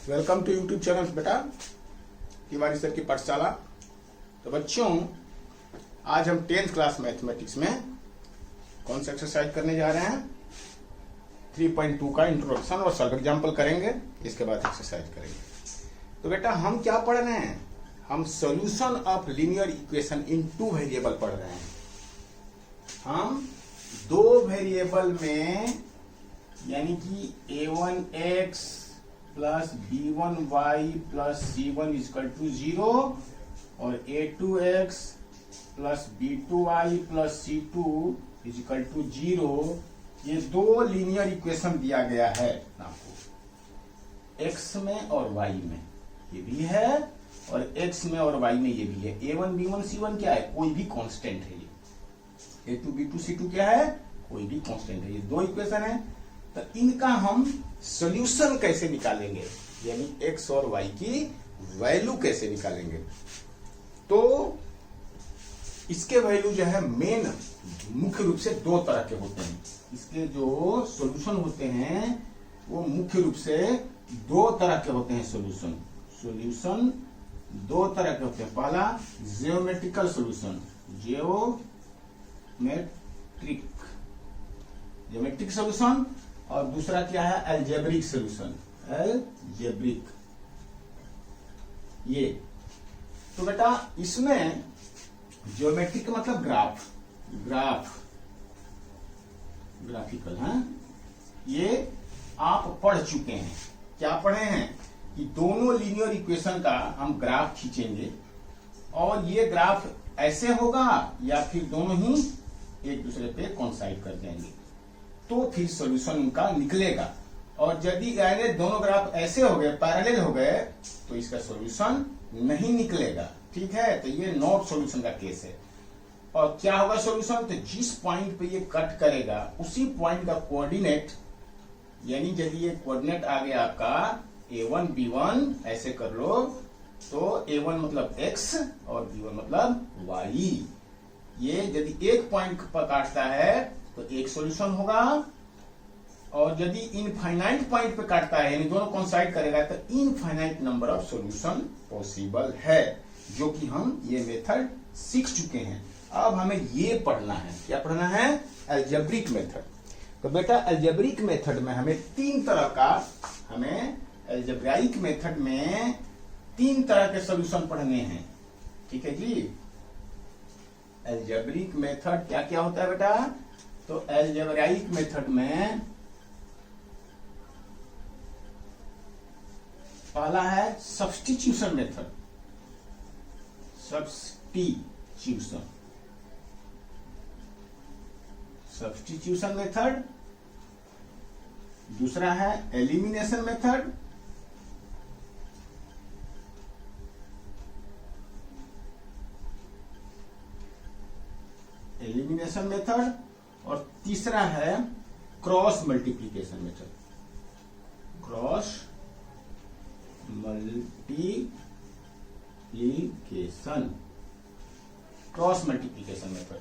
Welcome to YouTube channel बेटा Tiwari sir की पाठशाला। तो बच्चों, आज हम 10th क्लास मैथमेटिक्स में कौन सा एक्सरसाइज करने जा रहे हैं? 3.2 का इंट्रोडक्शन और सॉल्व एग्जाम्पल करेंगे। इसके बाद एक्सरसाइज करेंगे। तो बेटा हम क्या पढ़ रहे हैं? हम solution of linear equation in 2 variable पढ़ रहे हैं। हम 2 वेरिएबल में यानी कि a1x plus b1y plus c1 is equal to 0 और a2x plus b2y plus c2 is equal to 0, ये 2 लीनियर इक्वेशन दिया गया है आपको, x में और y में ये भी है और x में और y में ये भी है। a1 b1 c1 क्या है? कोई भी कांस्टेंट है। ये a2 b2 c2 क्या है? कोई भी कांस्टेंट है। ये 2 इक्वेशन है। तो इनका हम सॉल्यूशन कैसे निकालेंगे, यानी x और y की वैल्यू कैसे निकालेंगे? तो इसके वैल्यू जो है मेन मुख्य रूप से 2 तरह के होते हैं। इसके जो सॉल्यूशन होते हैं वो मुख्य रूप से 2 तरह के होते हैं। सॉल्यूशन 2 तरह के होते हैं। पहला जियोमेट्रिकल सॉल्यूशन, जियोमेट्रिक सॉल्यूशन, और दूसरा क्या है? Algebraic solution, algebraic. ये तो बेटा इसमें ज्योमेट्रिक मतलब ग्राफिकल है। ये आप पढ़ चुके हैं। क्या पढ़े हैं? कि दोनों लीनियर इक्वेशन का हम ग्राफ खींचेंगे और ये ग्राफ ऐसे होगा या फिर दोनों ही एक दूसरे पे कोइंसाइड कर जाएंगे, तो फिर सॉल्यूशन उनका निकलेगा। और यदि दोनों ग्राफ ऐसे हो गए, पैरेलल हो गए, तो इसका सॉल्यूशन नहीं निकलेगा। ठीक है, तो ये नॉट सॉल्यूशन का केस है। और क्या होगा सॉल्यूशन? तो जिस पॉइंट पे ये कट करेगा उसी पॉइंट का कोऑर्डिनेट, यानी यदि ये कोऑर्डिनेट आ गया आपका a1 b1 ऐसे कर लो, तो a1 मतलब x और b1 मतलब y। ये यदि एक पॉइंट पर काटता है तो एक सॉल्यूशन होगा, और यदि इनफाइनाइट पॉइंट पे काटता है यानी दोनों कोइंसाइड करेगा तो infinite number of solution possible है, जो कि हम ये मेथड सीख चुके हैं। अब हमें ये पढ़ना है। क्या पढ़ना है? Algebraic method. तो बेटा अलजेब्रिक मेथड में हमें 3 तरह का, हमें अलजेब्राइक मेथड में 3 तरह के सॉल्यूशन पढ़ने हैं। ठीक है जी। अलजेब्रिक मेथड क्या क्या होता है बेटा? तो अलजेब्राइक मेथड में पहला है सब्स्टिट्यूशन मेथड, सब्स्टिट्यूशन मेथड। दूसरा है एलिमिनेशन मेथड, और तीसरा है cross multiplication method, cross multiplication method.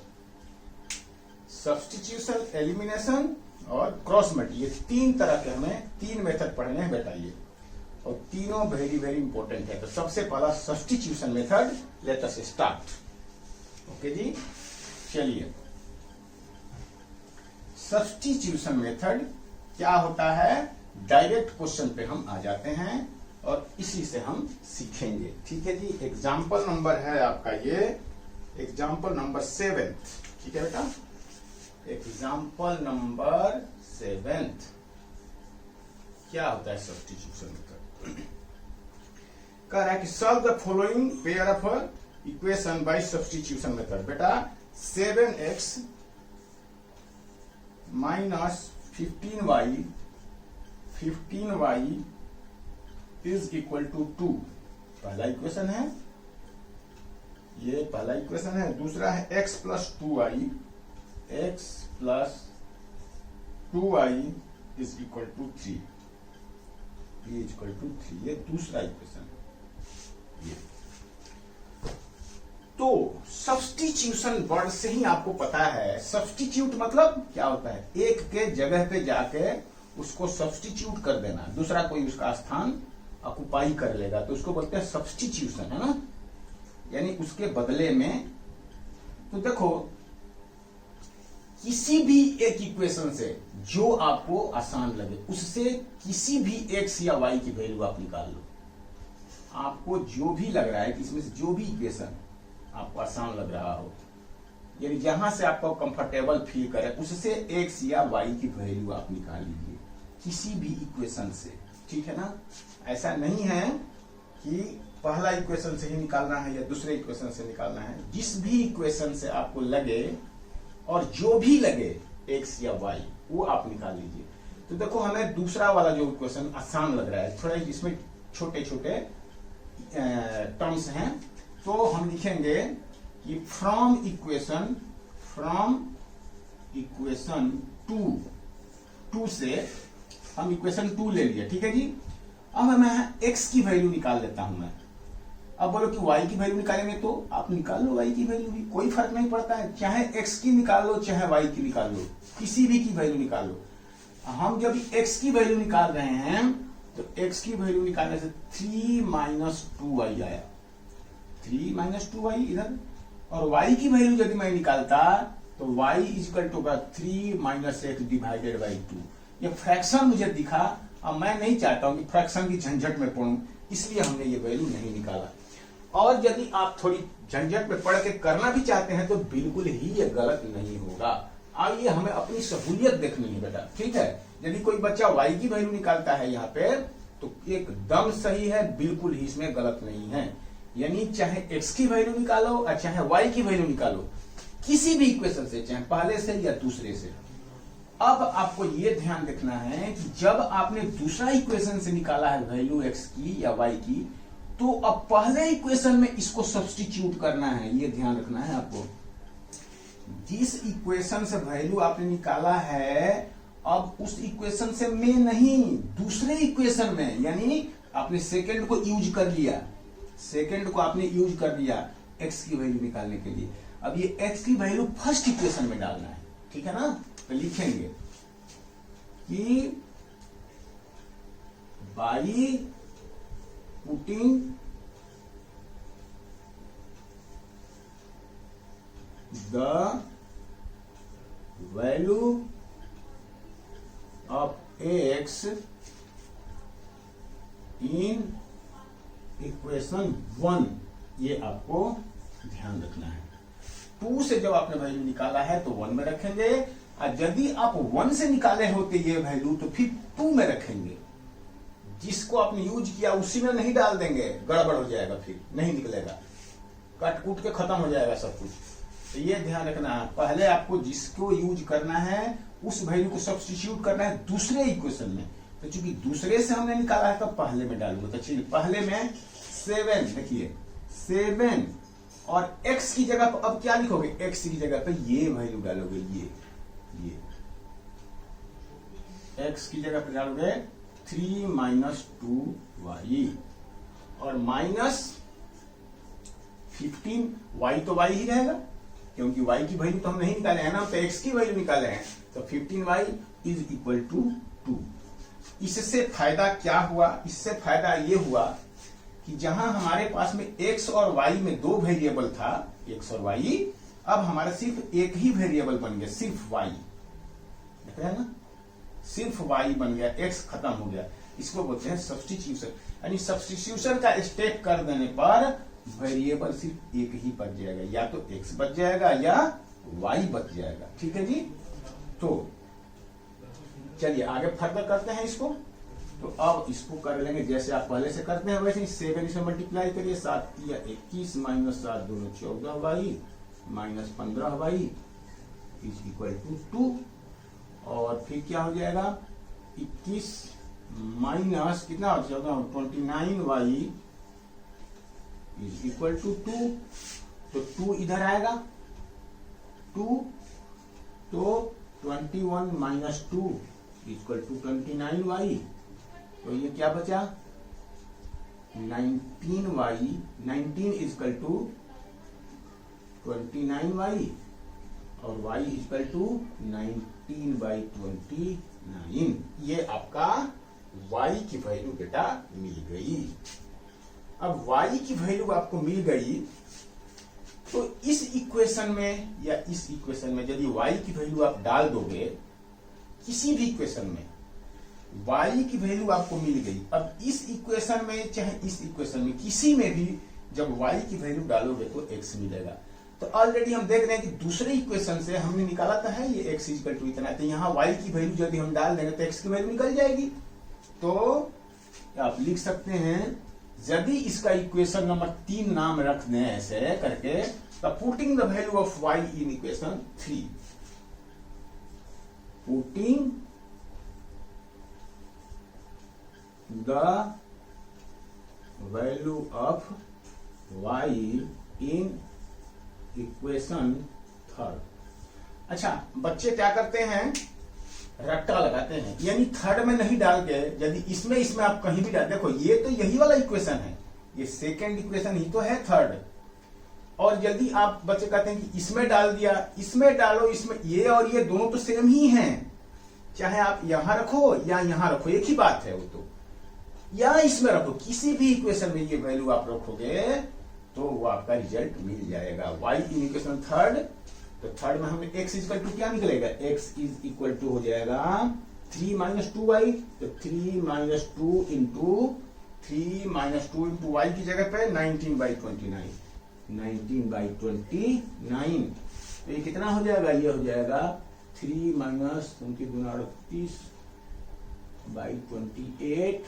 Substitution, elimination और क्रॉस मल्टी, ये 3 तरह के हमें 3 मेथड पढ़ने हैं बेटा ये, और तीनों वेरी वेरी इंपॉर्टेंट है। तो सबसे पहला substitution method, let us start. Okay जी, चलिए। सब्स्टिट्यूशन मेथड क्या होता है? डायरेक्ट क्वेश्चन पे हम आ जाते हैं और इसी से हम सीखेंगे। ठीक है जी। एग्जाम्पल नंबर है आपका ये, एग्जाम्पल नंबर 7। ठीक है बेटा, एग्जाम्पल नंबर 7 क्या होता है सब्स्टिट्यूशन मेथड? कह रहा है कि solve the following pair of equation by substitution method. बेटा 7x minus 15y is equal to 2, पहला इक्वेशन है, ये पहला इक्वेशन है। दूसरा है x plus 2y is equal to 3, ये इक्वल टू 3, ये दूसरा इक्वेशन है। ये तो सब्स्टिट्यूशन वर्ड से ही आपको पता है, सब्स्टिट्यूट मतलब क्या होता है? एक के जगह पे जाके उसको सब्स्टिट्यूट कर देना, दूसरा कोई उसका स्थान ऑक्युपाई कर लेगा, तो उसको बोलते हैं सब्स्टिट्यूशन, है ना, यानी उसके बदले में। तो देखो किसी भी एक इक्वेशन से जो आपको आसान लगे उससे किसी भी एक्स या वाई की वैल्यू आप निकाल लो। आपको जो भी लग रहा है कि इसमें से जो भी इक्वेशन आपको आसान लग रहा हो, यानी जहां से आपको कंफर्टेबल फील करे, उससे एक्स या वाई की वैल्यू आप निकाल लीजिए किसी भी इक्वेशन से, ठीक है ना। ऐसा नहीं है कि पहला इक्वेशन से ही निकालना है या दूसरे इक्वेशन से निकालना है, जिस भी इक्वेशन से आपको लगे और जो भी लगे एक्स या वाई वो आप निकाल लीजिए। तो देखो हमें दूसरा वाला जो इक्वेशन आसान लग रहा है, थोड़ा इसमें छोटे छोटे टर्म्स हैं, तो हम लिखेंगे कि फ्रॉम इक्वेशन टू से हम इक्वेशन 2 ले लिए, ठीक है जी। अब मैं एक्स की वैल्यू निकाल लेता हूं मैं। अब बोलो कि वाई की वैल्यू निकालेंगे, तो आप निकाल लो वाई की वैल्यू भी, कोई फर्क नहीं पड़ता है, चाहे एक्स की निकाल लो चाहे वाई की निकाल लो, किसी भी की वैल्यू निकाल लो। हम जब एक्स की वैल्यू निकाल रहे हैं तो एक्स की वैल्यू निकालने से 3 - 2y आया, 3 - 2y इधर, और y की वैल्यू यदि मैं निकालता तो y equal to 3 - x divided by 2। ये फ्रैक्शन मुझे दिखा, अब मैं नहीं चाहता हूं कि फ्रैक्शन की झंझट में पड़ूं, इसलिए हमने ये वैल्यू नहीं निकाला। और यदि आप थोड़ी झंझट में पड़ के करना भी चाहते हैं तो बिल्कुल ही ये गलत नहीं होगा। आइए हमें अपनी सहूलियत देखनी है बेटा, ठीक है। यदि कोई बच्चा y की वैल्यू निकालता है यहाँ पे तो एकदम सही है, बिल्कुल ही इसमें गलत नहीं है। यानी चाहे x की वैल्यू निकालो और चाहे y की वैल्यू निकालो, किसी भी इक्वेशन से, चाहे पहले से या दूसरे से। अब आपको यह ध्यान रखना है कि जब आपने दूसरा इक्वेशन से निकाला है वैल्यू x की या y की, तो अब पहले इक्वेशन में इसको सब्स्टिट्यूट करना है, यह ध्यान रखना है आपको। जिस इक्वेशन से वैल्यू आपने निकाला है, अब उस इक्वेशन से में नहीं, दूसरे इक्वेशन में, यानी आपने सेकंड को यूज कर लिया, सेकंड को आपने यूज कर लिया x की वैल्यू निकालने के लिए। अब ये x की वैल्यू फर्स्ट इक्वेशन में डालना है, ठीक है ना। तो लिखेंगे कि by putting the value of x in equation 1, ये आपको ध्यान रखना है। 2 से जब आपने वैल्यू निकाला है तो 1 में रखेंगे, और यदि आप 1 से निकाले होते ये वैल्यू तो फिर 2 में रखेंगे। जिसको आपने यूज किया उसी में नहीं डाल देंगे, गड़बड़ हो जाएगा, फिर नहीं निकलेगा, कट कूट के खत्म हो जाएगा सब कुछ। तो ये ध्यान रखना है, पहले आपको जिसको यूज करना है उस वैल्यू को सब्स्टिट्यूट करना है दूसरे इक्वेशन में। तो चूंकि दूसरे से हमने निकाला है तो पहले में डालूंगा। तो चलिए पहले में 7, देखिए 7, और x की जगह पर अब क्या लिखोगे, x की जगह पर ये वैल्यू डालोगे, ये x की जगह पर डालोगे 3 - 2y, और -15, y तो y ही रहेगा क्योंकि y की वैल्यू तो हम नहीं निकाले हैं ना, तो x की वैल्यू निकाले हैं। तो 15y इज इक्वल टू 2। इससे फायदा क्या हुआ, इससे फायदा ये हुआ कि जहां हमारे पास में x और y में 2 वेरिएबल था, x और y, अब हमारा सिर्फ एक ही वेरिएबल बन गया, सिर्फ y, देख रहे हैं ना, सिर्फ y बन गया, x खत्म हो गया। इसको बोलते हैं सब्स्टिट्यूशन। यानी सब्स्टिट्यूशन का स्टेप कर देने पर वेरिएबल सिर्फ एक ही बच जाएगा, या तो x बच जाएगा या y बच जाएगा, ठीक है जी। तो चलिए आगे फर्दर करते हैं इसको। तो अब इसको कर लेंगे जैसे आप पहले से करते हैं वैसे ही। 7 इसमें मल्टीप्लाई करिए, 7 या 21 - 7 दोनों 14y -15y is equal to 2, और फिर क्या हो जाएगा 21 माइनस कितना हो जाएगा 29y इज इक्वल टू 2। तो 2 इधर आएगा 2, तो 21 - 2 इक्वल टू 29y। तो ये क्या बचा 19y, 19 इक्वल टू 29y, और y इक्वल टू 19/29। ये आपका y की वैल्यू बेटा मिल गई। अब y की वैल्यू आपको मिल गई तो इस इक्वेशन में या इस इक्वेशन में यदि y की वैल्यू आप डाल दोगे, किसी भी इक्वेशन में y की वैल्यू आपको मिल गई। अब इस इक्वेशन में चाहे इस इक्वेशन में किसी में भी जब y की वैल्यू डालोगे तो x मिलेगा। तो ऑलरेडी हम देख रहे हैं कि दूसरे इक्वेशन से हमने निकाला था है ये x इक्वल टू इतना, तो यहाँ y की वैल्यू यदि हम डाल देंगे तो x की वैल्यू निकल जाएगी। तो आप लिख सकते हैं यदि इसका इक्वेशन नंबर 3 नाम रख दें ऐसे करके, तो putting the value of y in equation 3, putting the value of y in equation 3। अच्छा, बच्चे क्या करते हैं, रट्टा लगाते हैं, यानी थर्ड में नहीं डाल के यदि इसमें आप कहीं भी डाल, देखो ये तो यही वाला इक्वेशन है, ये सेकेंड इक्वेशन ही तो है थर्ड। और यदि आप बच्चे कहते हैं कि इसमें डाल दिया, इसमें डालो, इसमें ये और ये दोनों तो सेम ही हैं, चाहे आप यहां रखो या यहां रखो एक ही बात है वो तो, या इसमें रखो, किसी भी इक्वेशन में ये वैल्यू आप रखोगे तो वो आपका रिजल्ट मिल जाएगा। y इन इक्वेशन थर्ड, तो थर्ड में हमें x इक्वल टू क्या निकलेगा, x इज इक्वल टू हो जाएगा 3 माइनस 2y, तो 3 minus 2 into 3 minus 2 into y की जगह पे 19/29, 19/29, तो ये कितना हो जाएगा, ये हो जाएगा 3 माइनस 38/28,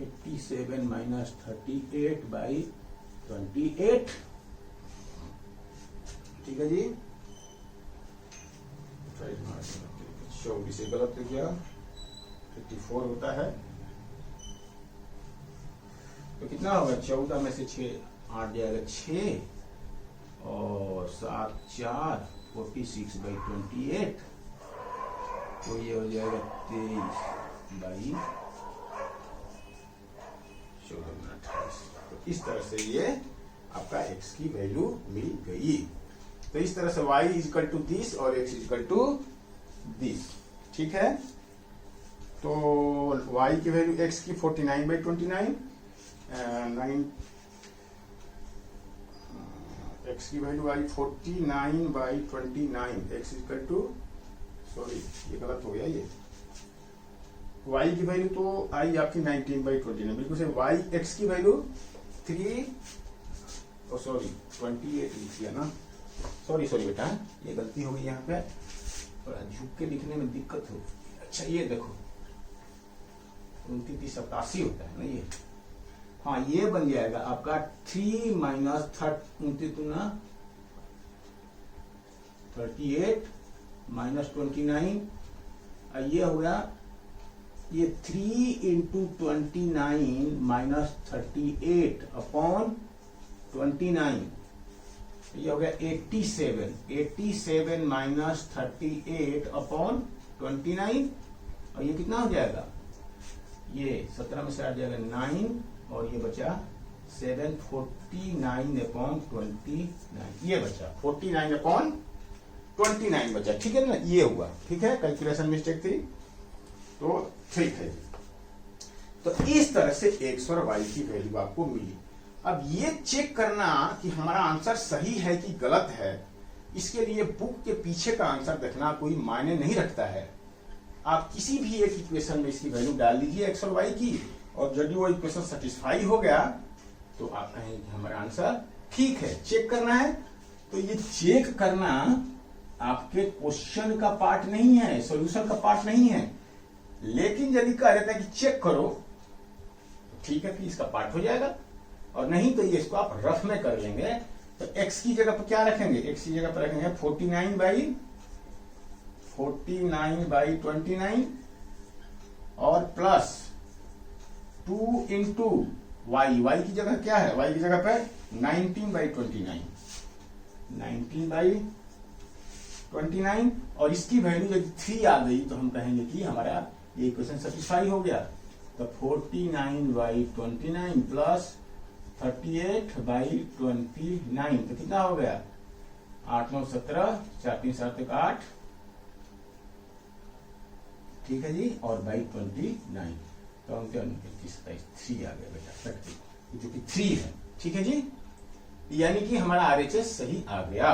87 माइनस 38/28, ठीक है जी। 24 से गलत हो गया, 54 होता है, तो कितना होगा, 14 में से 6 8 जाएगा 6 और 7 4 46/28, तो ये हो जाएगा 23/14। तो इस तरह से ये आपका x की वैल्यू मिल गई। तो इस तरह से y इक्वल टू दिस और x इक्वल टू दिस, ठीक है। तो y की वैल्यू x की 49/29, x की वैल्यू आई 49/29, x इक्वल टू, सॉरी ये गलत हो गया, ये y की वैल्यू तो आई आपकी 19/29, बिल्कुल से y x की वैल्यू 3 सॉरी 28 लिख दिया ना, सॉरी बेटा ये गलती हो गई, यहाँ पे थोड़ा झुक के लिखने में दिक्कत हो। अच्छा ये देखो 29/87 होता है ना ये, हाँ ये बन जाएगा आपका 3 माइनस 38 माइनस 29, ये हो गया ये 3 इंटू 29 माइनस 38/29, ये हो गया 87 माइनस 38/29, और ये कितना हो जाएगा, ये 17 में से 8 जाएगा 9, और ये बचा 7 49/29, ये बचा 49/29 बचा, ठीक है ना, ये हुआ, ठीक है, कैलकुलेशन मिस्टेक थी, तो ठीक है। तो इस तरह से x और y की वैल्यू आपको मिली। अब ये चेक करना कि हमारा आंसर सही है कि गलत है, इसके लिए बुक के पीछे का आंसर देखना कोई मायने नहीं रखता है। आप किसी भी एक इक्वेशन में इसकी वैल्यू डाल लीजिए x और y की, और यदि वो इक्वेशन सेटिस्फाई हो गया तो आप कहेंगे कि हमारा आंसर ठीक है। चेक करना है, तो ये चेक करना आपके क्वेश्चन का पार्ट नहीं है, सॉल्यूशन का पार्ट नहीं है, लेकिन यदि कह देता है कि चेक करो, ठीक है कि इसका पार्ट हो जाएगा, और नहीं तो ये इसको आप रफ में कर लेंगे। तो x की जगह पर क्या रखेंगे, x की जगह पर रखेंगे 49/29 और प्लस 2 इंटू y की जगह क्या है, y की जगह पर 19/29, और इसकी वैल्यू यदि 3 आ गई तो हम कहेंगे कि हमारा ये इक्वेशन सेटिस्फाई हो गया। तो 49/29 प्लस 38/29, तो कितना हो गया, 8 9 17, 4 3 7 1 8, ठीक है जी, और बाई 29 तो हम क्या 3 आ गया बेटा 30 जो कि 3 है। ठीक है जी, यानी कि हमारा आरएचएस सही आ गया।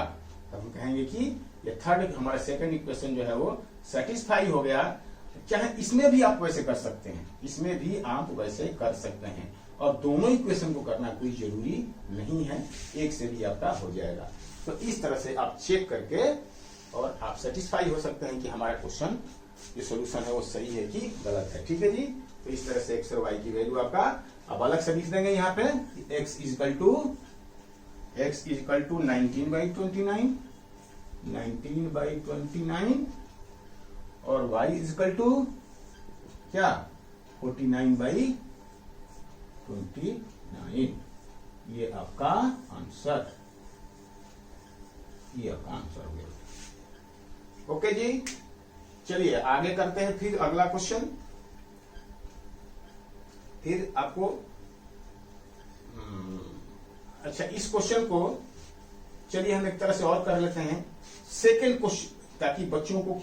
तब हम कहेंगे कि ये थर्ड हमारा सेकंड इक्वेशन जो है वो सेटिस्फाई हो गया। चाहे इसमें भी आप वैसे कर सकते हैं, इसमें भी आप वैसे कर सकते हैं, और दोनों इक्वेशन को करना कोई जरूरी नहीं है, एक से भी आपका हो जाएगा। तो इस तरह से आप चेक करके और आप सेटिस्फाई हो सकते हैं कि हमारा क्वेश्चन जो सोल्यूशन है वो सही है कि गलत है। ठीक है जी, तो इस तरह से एक्स और वाई की वैल्यू आपका अब अलग से लिख देंगे यहाँ पे। x इज इक्वल टू 19/29 और y इज इक्वल टू क्या 49/29। ये आपका आंसर, ये आपका आंसर हो गया। ओके जी, चलिए आगे करते हैं फिर अगला क्वेश्चन। फिर आपको अच्छा, इस क्वेश्चन को चलिए हम एक तरह से और कर लेते हैं। सेकेंड क्वेश्चन, ताकि बच्चों को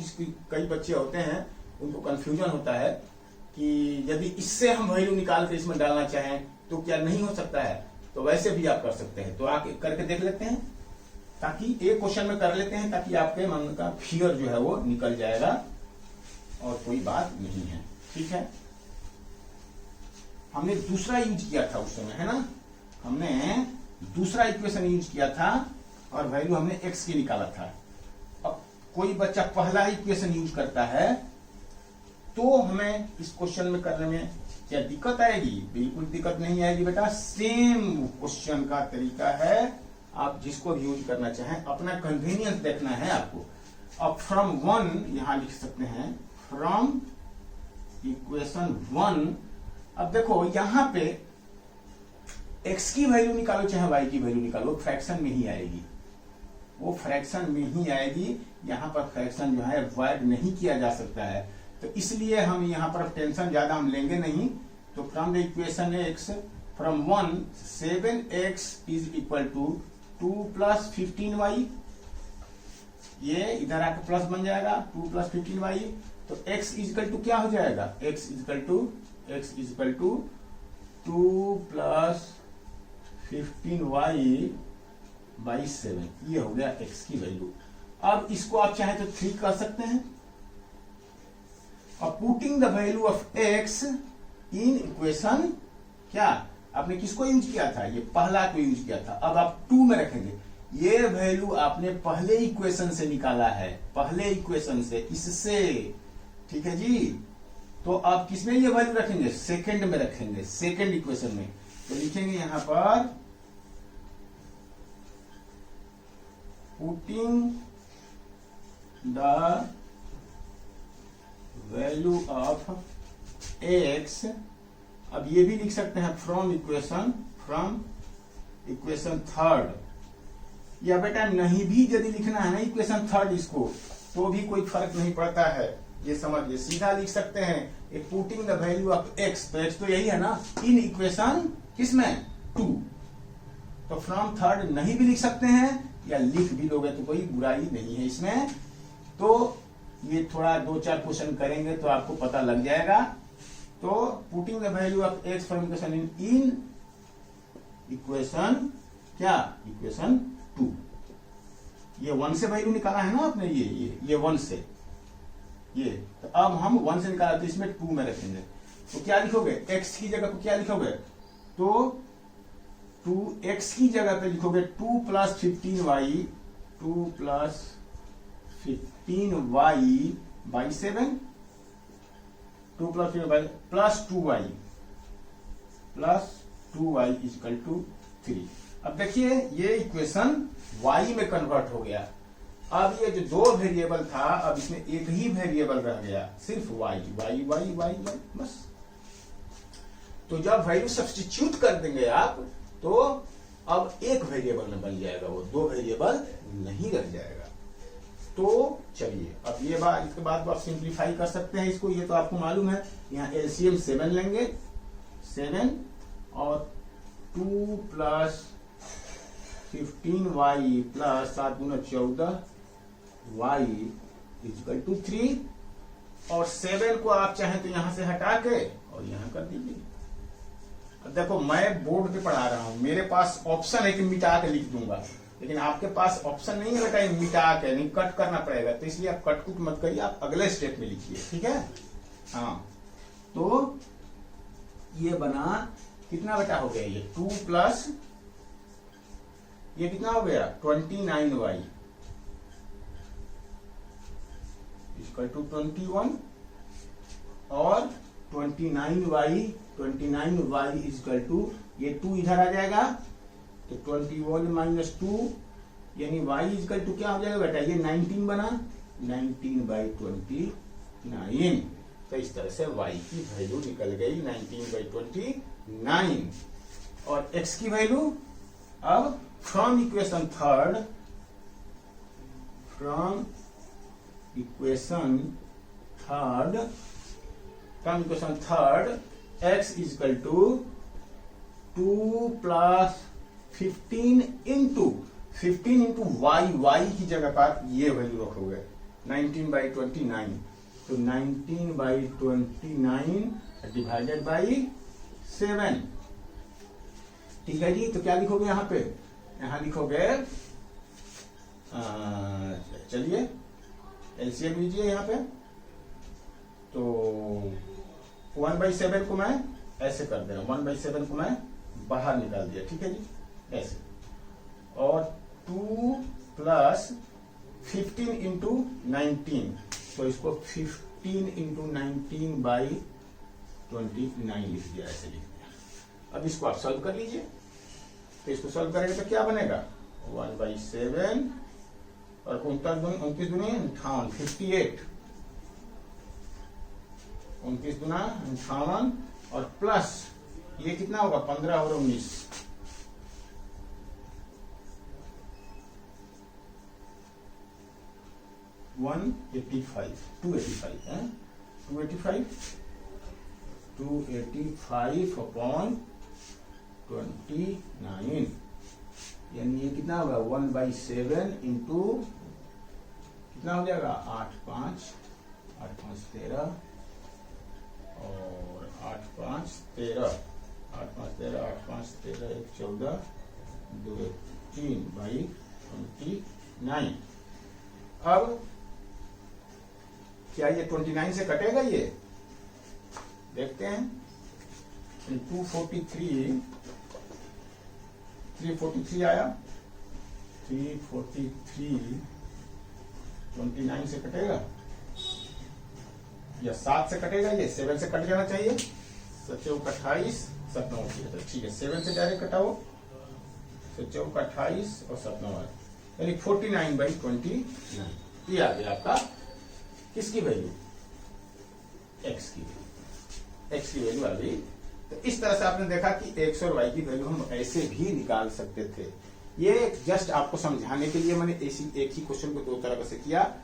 कई बच्चे होते हैं उनको कंफ्यूजन होता है कि यदि इससे हम वैल्यू निकाल के इसमें डालना चाहें तो क्या नहीं हो सकता है। तो वैसे भी आप कर सकते हैं, तो आप करके देख लेते हैं, ताकि एक क्वेश्चन में कर लेते हैं, ताकि आपके मन का फियर जो है वो निकल जाएगा और कोई बात नहीं है। ठीक है, हमने दूसरा यूज किया था उस समय, है ना, हमने दूसरा इक्वेशन यूज किया था और वैल्यू हमने x की निकाला था। अब कोई बच्चा पहला इक्वेशन यूज करता है तो हमें इस क्वेश्चन में करने में क्या दिक्कत आएगी? बिल्कुल दिक्कत नहीं आएगी बेटा। सेम क्वेश्चन का तरीका है, आप जिसको भी यूज करना चाहें, अपना कन्वीनियंस देखना है आपको। अब फ्रॉम 1 यहां लिख सकते हैं, फ्रॉम इक्वेशन 1। अब देखो यहां पे x की वैल्यू निकालो चाहे y की वैल्यू निकालो, फ्रैक्शन में ही आएगी, वो फ्रैक्शन में ही आएगी। यहां पर फ्रैक्शन जो है अवॉइड नहीं किया जा सकता है, तो इसलिए हम यहां पर टेंशन ज्यादा हम लेंगे नहीं। तो from the equation x from 1 7x is equal to 2 + 15y, ये इधर आकर प्लस बन जाएगा 2 + 15y। तो x इज इक्वल टू क्या हो जाएगा? x is equal to 2 + 15y/7, ये हो गया x की वैल्यू। अब इसको आप चाहे तो 3 कर सकते हैं। और putting the value of x in equation, क्या आपने किसको यूज किया था? ये पहला को यूज किया था। अब आप 2 में रखेंगे, ये वैल्यू आपने पहले इक्वेशन से निकाला है, पहले इक्वेशन से, इससे। ठीक है जी, तो आप किसमें ये वैल्यू रखेंगे? सेकंड में रखेंगे, सेकंड इक्वेशन में। तो लिखेंगे यहां पर putting the value of x। अब ये भी लिख सकते हैं फ्रॉम इक्वेशन थर्ड, या बेटा नहीं भी यदि लिखना है ना इक्वेशन थर्ड इसको, तो भी कोई फर्क नहीं पड़ता है, ये समझिए, सीधा लिख सकते हैं putting the value of x। तो x तो यही है ना, इन इक्वेशन किसमें 2। तो फ्रॉम थर्ड नहीं भी लिख सकते हैं, या लिख भी लोगे तो कोई बुराई नहीं है इसमें। तो ये थोड़ा 2-4 क्वेश्चन करेंगे तो आपको पता लग जाएगा। तो putting the value of x from equation in equation क्या, इक्वेशन 2। ये 1 से वैल्यू निकाला है ना आपने, ये 1 से, ये तो अब हम 1 से निकाला तो इसमें 2 में रखेंगे। तो क्या लिखोगे? x की जगह पर क्या लिखोगे? तो 2x की जगह पे लिखोगे 2 + 15y, 2 + 15y/7, 2 + 15y + 2y equal to 3। अब देखिए ये इक्वेशन y में कन्वर्ट हो गया। अब ये जो 2 वेरिएबल था, अब इसमें एक ही वेरिएबल रह गया, सिर्फ y, बस। तो जब वैल्यू सब्स्टिट्यूट कर देंगे आप, तो अब एक वेरिएबल में बन जाएगा, वो 2 वेरिएबल नहीं रह जाएगा। तो चलिए अब ये बात, इसके बाद आप सिंप्लीफाई कर सकते हैं इसको, ये तो आपको मालूम है। यहाँ एलसीएम 7 लेंगे, 7 और 2 + 15y + 7 × 14y इक्वल टू 3। और 7 को आप चाहें तो यहां से हटा के और यहां कर दीजिए। अब देखो मैं बोर्ड पे पढ़ा रहा हूं, मेरे पास ऑप्शन है कि मिटा के लिख दूंगा, लेकिन आपके पास ऑप्शन नहीं है बेटा मिटा के, नहीं कट करना पड़ेगा, तो इसलिए आप कट कुट मत करिए, आप अगले स्टेप में लिखिए, ठीक है। हाँ तो ये बना कितना बेटा हो गया, ये 2 प्लस ये कितना हो गया 29y इक्वल टू 21 और 29y इक्वल टू ये 2 इधर आ जाएगा तो 21 माइनस 2 यानी y इक्वल टू क्या हो जाएगा बेटा, ये 19 बना 19/29। तो इस तरह से y की वैल्यू निकल गई 19/29 और x की वैल्यू अब from equation third x equal to 2 plus 15 into y की जगह पर ये वैल्यू रखोगे 19/29, तो 19/29 डिवाइडेड बाई 7, ठीक है जी। तो क्या लिखोगे यहाँ पे, यहाँ लिखोगे चलिए एलसीएम लीजिए यहाँ पे, तो 1/7 को मैं ऐसे कर दे रहा हूं, 1/7 को मैं बाहर निकाल दिया, ठीक है जी ऐसे, और 2 प्लस 15 इंटू 19, तो इसको 15 इंटू 19/29 लिख दिया, ऐसे लिख दिया। अब इसको आप सॉल्व कर लीजिए, तो इसको सॉल्व करेंगे तो क्या बनेगा 1/7 और 29 दूनी 58, 29 दूना 58 और प्लस ये कितना होगा 15 और 19, टू एटी फाइव अपॉन 29, यानी ये कितना होगा 1/7 इंटू कितना हो जाएगा 8 5 13 और 8 5 13 8 5 13 8 5 13 1 14 2 3/29। अब क्या ये 29 से कटेगा, ये देखते हैं। 343 आया, 343 29 से कटेगा या 7 से कटेगा, ये 7 से कट जाना चाहिए, 7 28 7 9 ठीक है, 7 से डायरेक्ट कटाओ, 7 28 और 7 9 यानी 49/29, ये आ गया आपका किसकी वैल्यू, x की वैल्यू आ गई। तो इस तरह से आपने देखा कि x और y की वैल्यू हम ऐसे भी निकाल सकते थे। ये जस्ट आपको समझाने के लिए मैंने एक ही क्वेश्चन को दो तरह से किया।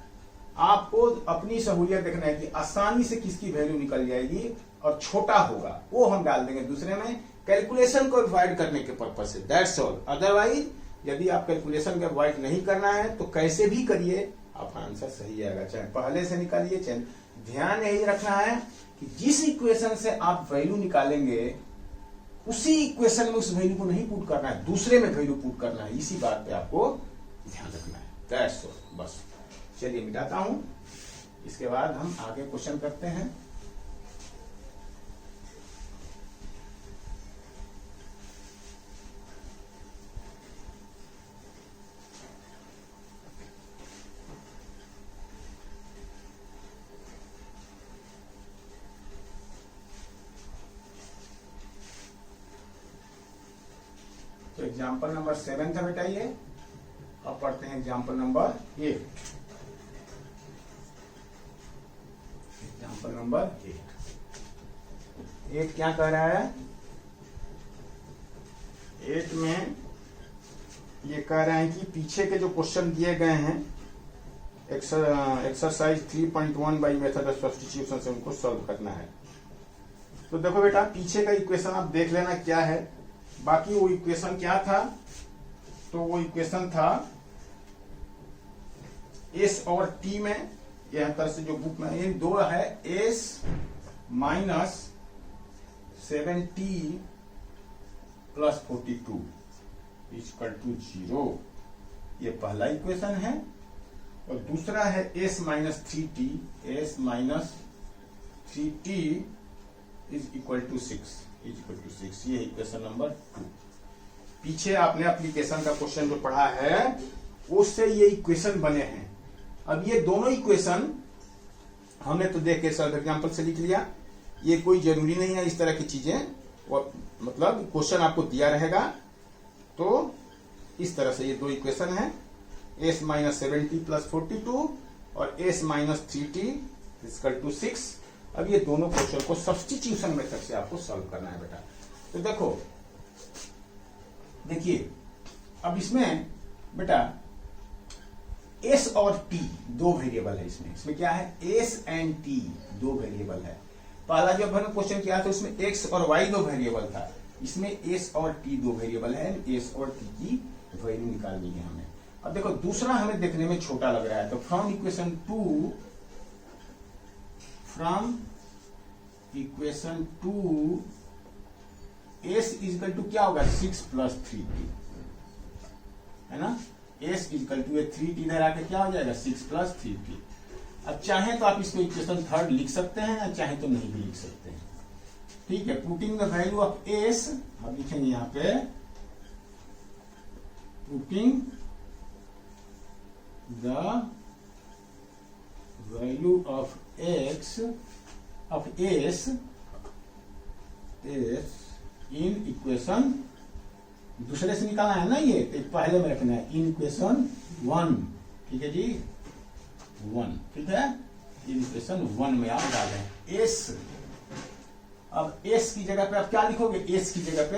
आपको अपनी सहूलियत देखना है कि आसानी से किसकी वैल्यू निकल जाएगी और छोटा होगा वो हम डाल देंगे दूसरे में, कैलकुलेशन को अवॉइड करने के पर्पज से, दैट्स ऑल। अदरवाइज यदि आप कैलकुलेशन को अवॉइड नहीं करना है तो कैसे भी करिए आपका आंसर सही आएगा, चाहे पहले से निकालिए चाहे। ध्यान यही रखना है कि जिस इक्वेशन से आप वैल्यू निकालेंगे उसी इक्वेशन में उस वैल्यू को नहीं पुट करना है, दूसरे में वैल्यू पुट करना है, इसी बात पे आपको ध्यान रखना है, दैट्स ऑल। बस चलिए मिटाता हूं, इसके बाद हम आगे क्वेश्चन करते हैं। तो एग्जाम्पल नंबर 7 था बेटा ये। अब पढ़ते हैं एग्जाम्पल नंबर 8। एग्जाम्पल नंबर 8 क्या कह रहा है, 8 में ये कह रहे हैं कि पीछे के जो क्वेश्चन दिए गए हैं exercise 3.1 by method of substitution से उनको सॉल्व करना है। तो देखो बेटा पीछे का इक्वेशन आप देख लेना क्या है, बाकी वो इक्वेशन क्या था, तो वो इक्वेशन था एस और टी में यह तरह से जो बुक में ये दो है S minus 70 plus 42 equal to 0। ये पहला इक्वेशन है। और दूसरा है S minus 3t, S minus 3t is equal to 6, ये इक्वेशन नंबर 2। पीछे आपने एप्लीकेशन का क्वेश्चन जो पढ़ा है उससे ये इक्वेशन बने हैं। अब ये दोनों इक्वेशन हमने तो देख के सब एग्जाम्पल से लिख लिया, ये कोई जरूरी नहीं है इस तरह की चीजें, मतलब क्वेश्चन आपको दिया रहेगा तो इस तरह से ये दो इक्वेशन है, एस माइनस 70 प्लस 42 और S minus 3t equal to 6। अब ये दोनों क्वेश्चन को सब्स्टिट्यूशन मेथड से आपको सॉल्व करना है बेटा। तो देखिए अब इसमें बेटा एस और टी दो वेरिएबल है। इसमें क्या है, एस एंड टी दो वेरिएबल है। पहला जब हमने क्वेश्चन किया था उसमें एक्स और वाई दो वेरिएबल था, इसमें एस और टी दो वेरिएबल है। एस और टी की वैल्यू निकालनी है हमें। अब देखो दूसरा हमें देखने में छोटा लग रहा है, तो from equation 2 S equal to क्या होगा 6 प्लस 3t, है ना। एस इक्वल टू 3t इधर आके क्या हो जाएगा 6 प्लस 3t। अब चाहे तो आप इसको इक्वेशन थर्ड लिख सकते हैं, चाहे तो नहीं भी लिख सकते हैं, ठीक है। Putting the value of S, हम लिखेंगे यहां पे putting the value of x of S in equation, दूसरे से निकालना है ना, ये तो पहले में रखना है इन इक्वेशन 1, ठीक है जी 1, ठीक है। इन इक्वेशन 1 में आप डालें एस। अब एस की जगह पे आप क्या लिखोगे, एस की जगह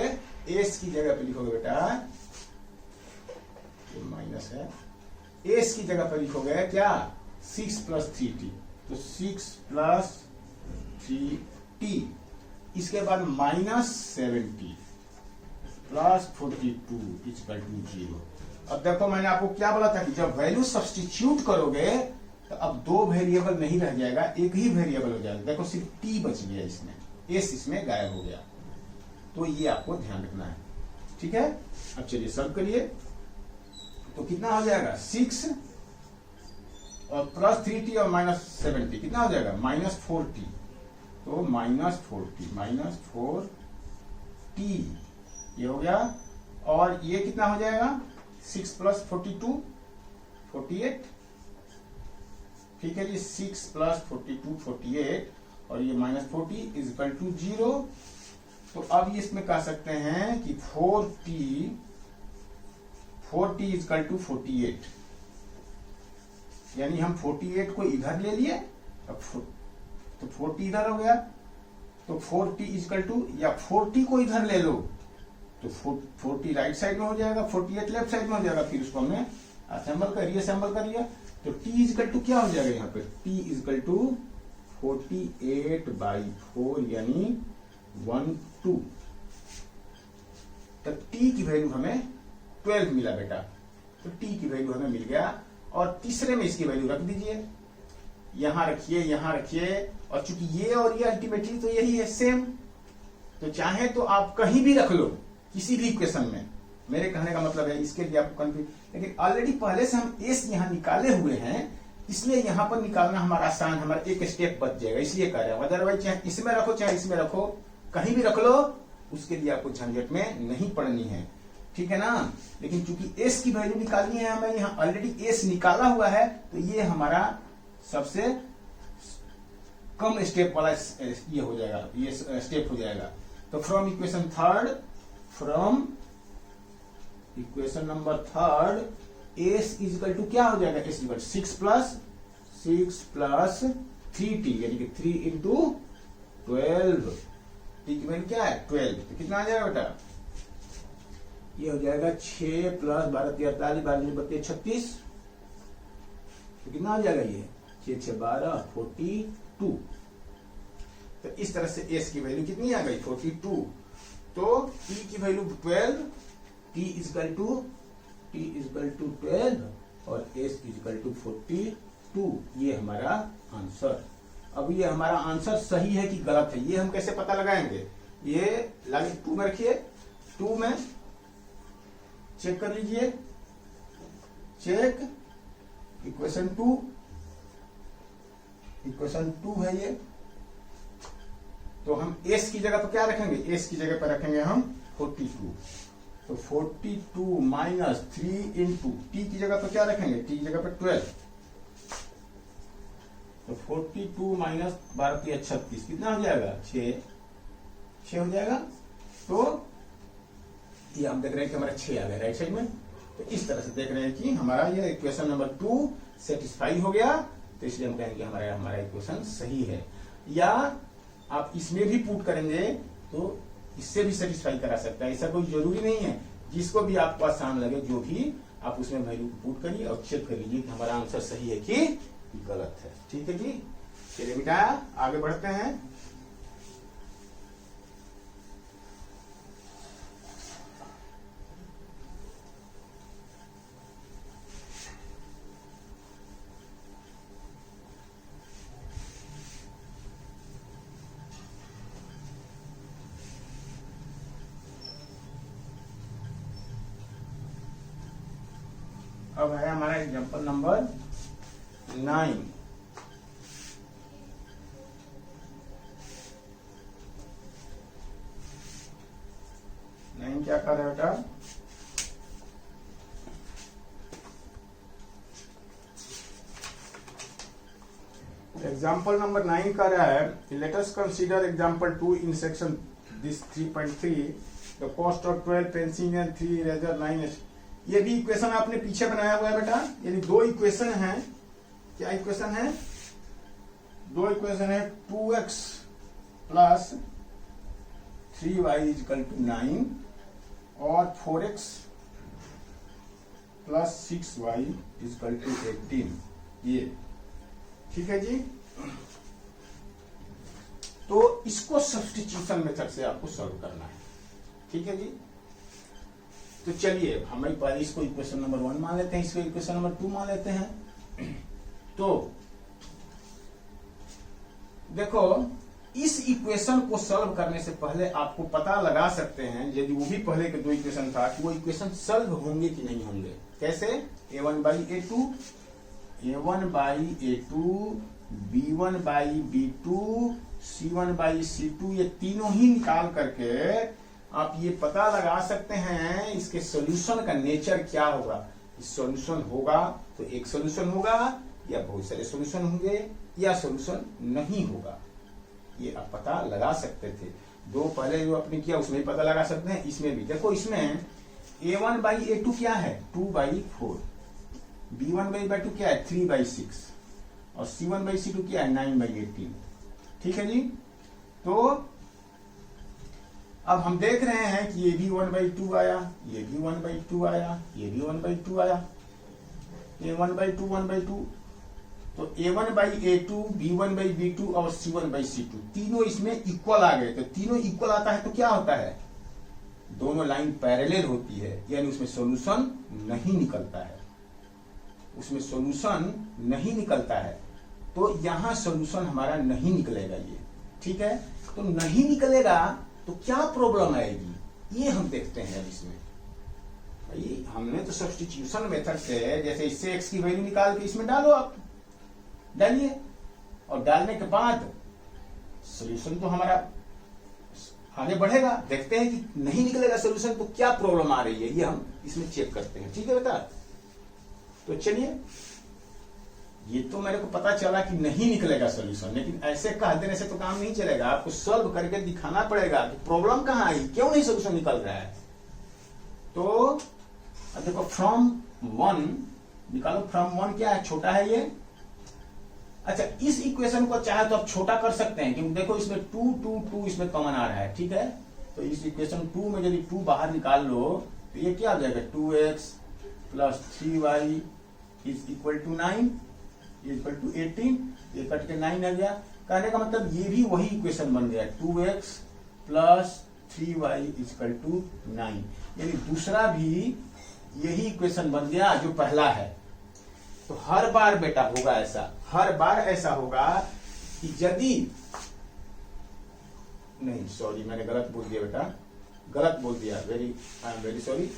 पे लिखोगे बेटा, ये माइनस है, एस की जगह पे लिखोगे क्या 6 प्लस 3t, तो 6 प्लस 3t, इसके बाद माइनस 70 प्लस 42 इक्वल टू 0। अब देखो मैंने आपको क्या बोला था कि जब वैल्यू सब्स्टिट्यूट करोगे तो अब दो वेरिएबल नहीं रह जाएगा, एक ही वेरिएबल हो जाएगा। देखो सिर्फ टी बच गया इसमें, एस इसमें गायब हो गया, तो ये आपको ध्यान रखना है, ठीक है। अब चलिए सॉल्व करिए, तो कितना हो जाएगा 6 और प्लस 3t और माइनस 70 कितना हो जाएगा माइनस 4t, तो माइनस 4t ये हो गया। और ये कितना हो जाएगा 6 प्लस 42 48, ठीक है जी 6 प्लस 42 48 और ये माइनस 40 इज इक्वल टू 0। तो अब इसमें कह सकते हैं कि 4t इज इक्वल टू 48, यानी हम 48 को इधर ले लिए, अब तो 40 इधर हो गया, तो 4t इक्वल टू, या 40 को इधर ले लो तो 40 राइट साइड में हो जाएगा, 48 लेफ्ट साइड में हो जाएगा, फिर उसको हमने रीअसेंबल कर लिया, तो t इक्वल टू क्या हो जाएगा यहाँ पे, t इक्वल टू 48/4 यानी 12। तो t की वैल्यू हमें 12 मिला बेटा, तो t की वैल्यू हमें मिल गया। और तीसरे में इसकी वैल्यू रख दीजिए, यहां रखिए, और चूंकि ये और ये अल्टीमेटली तो यही है सेम, तो चाहे तो आप कहीं भी रख लो किसी भी इक्वेशन में, मेरे कहने का मतलब है इसके लिए आपको कंफ्यूज, लेकिन ऑलरेडी पहले से हम एस यहां निकाले हुए हैं, इसलिए यहां पर निकालना हमारा आसान, हमारा एक स्टेप बच जाएगा, इसलिए कह रहे हैं। अदरवाइज चाहे इसमें रखो चाहे इसमें रखो, कहीं भी रख लो, उसके लिए आपको झंझट में नहीं पड़नी है, ठीक है ना। लेकिन चूंकि एस की वैल्यू निकालनी है हमें, यहाँ ऑलरेडी एस निकाला हुआ है, तो ये हमारा सबसे कम स्टेप वाला ये हो जाएगा, ये स्टेप हो जाएगा। तो from equation number third S equal to क्या हो जाएगा, एस इक्वल 6 प्लस 3t यानी कि 3 इंटू 12, टी की वैल्यू क्या है 12, तो कितना आ जाएगा बेटा, ये हो जाएगा 6 प्लस 12 43 12 32 36, तो कितना हो जाएगा ये 6 6 12 42। तो इस तरह से s की वैल्यू कितनी आ गई 42, तो t की वैल्यू 12, t इक्वल टू 12 और s इक्वल टू 42। 2, ये हमारा आंसर। अब ये हमारा आंसर सही है कि गलत है, ये हम कैसे पता लगाएंगे? ये लाइक 2 में रखिए, 2 में चेक कर लीजिए, चेक इक्वेशन 2 है ये। तो हम s की जगह पर क्या रखेंगे? s की जगह पर रखेंगे हम 42। तो 42 माइनस 3 इंटू t की जगह पर क्या रखेंगे? t की जगह पर 12। तो 42 माइनस 12 36 कितना हो जाएगा? 6 हो जाएगा। तो ये हम देख रहे हैं कि हमारा 6 आ गया राइट साइड में। तो इस तरह से देख रहे हैं कि हमारा ये इक्वेशन नंबर 2 सेटिस्फाई हो गया। तो इसलिए हम कहेंगे हमारा इक्वेशन सही है। या आप इसमें भी पुट करेंगे तो इससे भी सेटिस्फाई करा सकता है, ऐसा कोई जरूरी नहीं है। जिसको भी आपको आसान लगे, जो भी आप उसमें वैल्यू पुट करिए और चेक कर लीजिए कि हमारा आंसर सही है कि गलत है। ठीक है जी, चलिए बेटा आगे बढ़ते हैं। अब है हमारा एग्जांपल नंबर 9। क्या कर रहे हो बेटा? एग्जाम्पल नंबर 9 का रहा है, let us consider example 2 in section this 3.3 the cost of 12 pencil and 3 eraser 9। ये भी इक्वेशन आपने पीछे बनाया हुआ है बेटा। यानी 2 इक्वेशन है। क्या इक्वेशन है? 2 इक्वेशन है। 2x plus 3y equal to 9 और 4x plus 6y equal to 18। ये ठीक है जी। तो इसको सब्स्टिट्यूशन मेथड से आपको सॉल्व करना है। ठीक है जी। तो चलिए हम एक बार इसको इक्वेशन नंबर 1 मान लेते हैं, इसको इक्वेशन नंबर 2 मान लेते हैं। तो देखो, इस इक्वेशन को सॉल्व करने से पहले आपको पता लगा सकते हैं, यदि वो भी पहले के 2 इक्वेशन था, कि वो इक्वेशन सॉल्व होंगे कि नहीं होंगे। कैसे? a1/a2, a1/a2, b1/b2, c1/c2, ये तीनों ही निकाल करके आप ये पता लगा सकते हैं इसके सॉल्यूशन का नेचर क्या होगा। सॉल्यूशन होगा तो एक सॉल्यूशन होगा, या बहुत सारे सॉल्यूशन होंगे, या सॉल्यूशन नहीं होगा। ये आप पता लगा सकते थे। 2 पहले जो आपने किया उसमें भी पता लगा सकते हैं, इसमें भी। देखो इसमें a1/a2 क्या है? 2/4, b1/b2 क्या है? 3/6 और c1/c2 क्या है? 9/18। ठीक है जी। तो अब हम देख रहे हैं कि ये भी 1/2 आया, ये भी 1/2 आया, ये भी 1/2 आया, ये 1/2 1/2। तो a1/a2, b1/b2 और c1/c2 तीनों इसमें इक्वल आ गए। तो तीनों इक्वल आता है तो क्या होता है? दोनों लाइन पैरेलल होती है, यानी उसमें सॉल्यूशन नहीं निकलता है। उसमें सॉल्यूशन नहीं निकलता है। तो यहां सॉल्यूशन हमारा नहीं निकलेगा ये। ठीक है। तो नहीं निकलेगा तो क्या प्रॉब्लम आएगी, ये हम देखते हैं अब इसमें। भाई हमने तो सब्स्टिट्यूशन मेथड से, जैसे इससे x की वैल्यू निकाल के इसमें डालो, आप डालिए, और डालने के बाद सॉल्यूशन तो हमारा आगे बढ़ेगा। देखते हैं कि नहीं निकलेगा सॉल्यूशन तो क्या प्रॉब्लम आ रही है, ये हम इसमें चेक करते हैं। ठीक है बेटा। तो चलिए, ये तो मेरे को पता चला कि नहीं निकलेगा सॉल्यूशन, लेकिन ऐसे कह देने से तो काम नहीं चलेगा। आपको सॉल्व करके दिखाना पड़ेगा कि प्रॉब्लम कहां आई, क्यों नहीं सॉल्यूशन निकल रहा है। तो अब देखो, फ्रॉम 1 निकालो। फ्रॉम 1 क्या है? छोटा है ये। अच्छा, इस इक्वेशन को चाहे तो आप छोटा कर सकते हैं, क्योंकि देखो इसमें 2 2 2 इसमें कॉमन आ रहा है। ठीक है। तो इस इक्वेशन 2 में यदि 2 बाहर निकाल लो तो ये क्या आ जाएगा? 2x plus 3y is equal to 9 equal to 18। ये कट के 9 आ गया। कहने का मतलब ये भी वही इक्वेशन बन गया, 2x plus 3y equal to 9। यानी दूसरा भी यही इक्वेशन बन गया जो पहला है। तो हर बार बेटा होगा ऐसा, हर बार ऐसा होगा कि यदि, नहीं सॉरी मैंने गलत बोल दिया बेटा, गलत बोल दिया, I am very sorry.